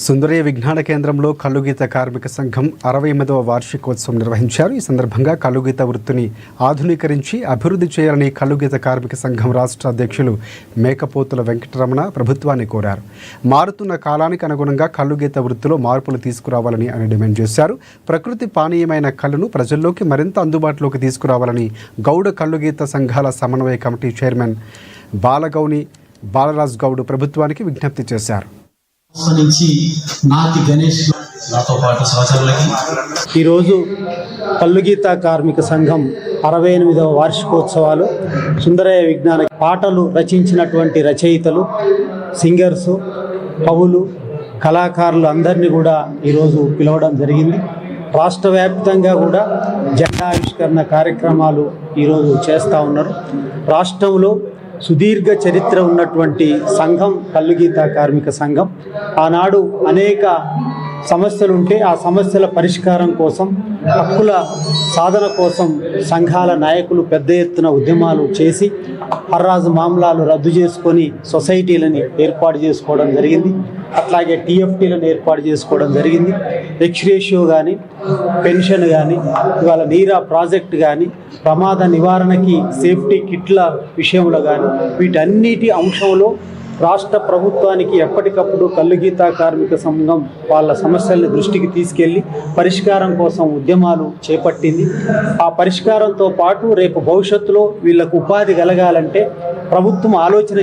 సుందరయ్య విజ్ఞాన కేంద్రంలో కల్లుగీత కార్మిక సంఘం 68వ వార్షికోత్సవం నిర్వహించారు. ఈ సందర్భంగా కల్లుగీత వృత్తిని ఆధునీకరించి అభివృద్ధి చేయాలని కల్లుగీత కార్మిక సంఘం రాష్ట్ర అధ్యక్షులు మేకపోతుల వెంకటరమణ ప్రభుత్వాన్ని కోరారు. మారుతున్న కాలానికి అనుగుణంగా కల్లుగీత వృత్తిలో మార్పులు తీసుకురావాలని ఆయన డిమాండ్ చేశారు. ప్రకృతి పానీయమైన కళ్ళును ప్రజల్లోకి మరింత అందుబాటులోకి తీసుకురావాలని గౌడ కల్లుగీత సంఘాల సమన్వయ కమిటీ చైర్మన్ బాలగౌని బాలరాజ్ గౌడ్ ప్రభుత్వానికి విజ్ఞప్తి చేశారు. ఈరోజు కల్లుగీత కార్మిక సంఘం 68వ వార్షికోత్సవాలు సుందరయ్య విజ్ఞాన పాటలు రచించినటువంటి రచయితలు, సింగర్సు, కవులు, కళాకారులు అందరినీ కూడా ఈరోజు పిలవడం జరిగింది. రాష్ట్ర వ్యాప్తంగా కూడా జెండా ఆవిష్కరణ కార్యక్రమాలు ఈరోజు చేస్తూ ఉన్నారు. రాష్ట్రంలో సుదీర్ఘ చరిత్ర ఉన్నటువంటి సంఘం కల్లుగీత కార్మిక సంఘం. ఆనాడు అనేక సమస్యలు ఉంటే ఆ సమస్యల పరిష్కారం కోసం, హక్కుల సాధన కోసం సంఘాల నాయకులు పెద్ద ఎత్తున ఉద్యమాలు చేసి హర్రాజు మామలాలు రద్దు చేసుకొని సొసైటీలని ఏర్పాటు చేసుకోవడం జరిగింది. అట్లాగే టీఎఫ్టీలను ఏర్పాటు చేసుకోవడం జరిగింది. ఎక్స్రేషియో కానీ, పెన్షన్ కానీ, ఇవాళ నీరా ప్రాజెక్ట్ కానీ, ప్రమాద నివారణకి సేఫ్టీ కిట్ల విషయంలో కానీ, వీటన్నిటి అంశంలో రాష్ట్ర ప్రభుత్వానికి ఎప్పటికప్పుడు కల్లుగీత కార్మిక సంఘం వాళ్ళ సమస్యల్ని దృష్టికి తీసుకెళ్లి పరిష్కారం కోసం ఉద్యమాలు చేపట్టింది. ఆ పరిష్కారంతో పాటు రేపు భవిష్యత్తులో వీళ్ళకు ఉపాధి కలగాలంటే ప్రభుత్వం ఆలోచన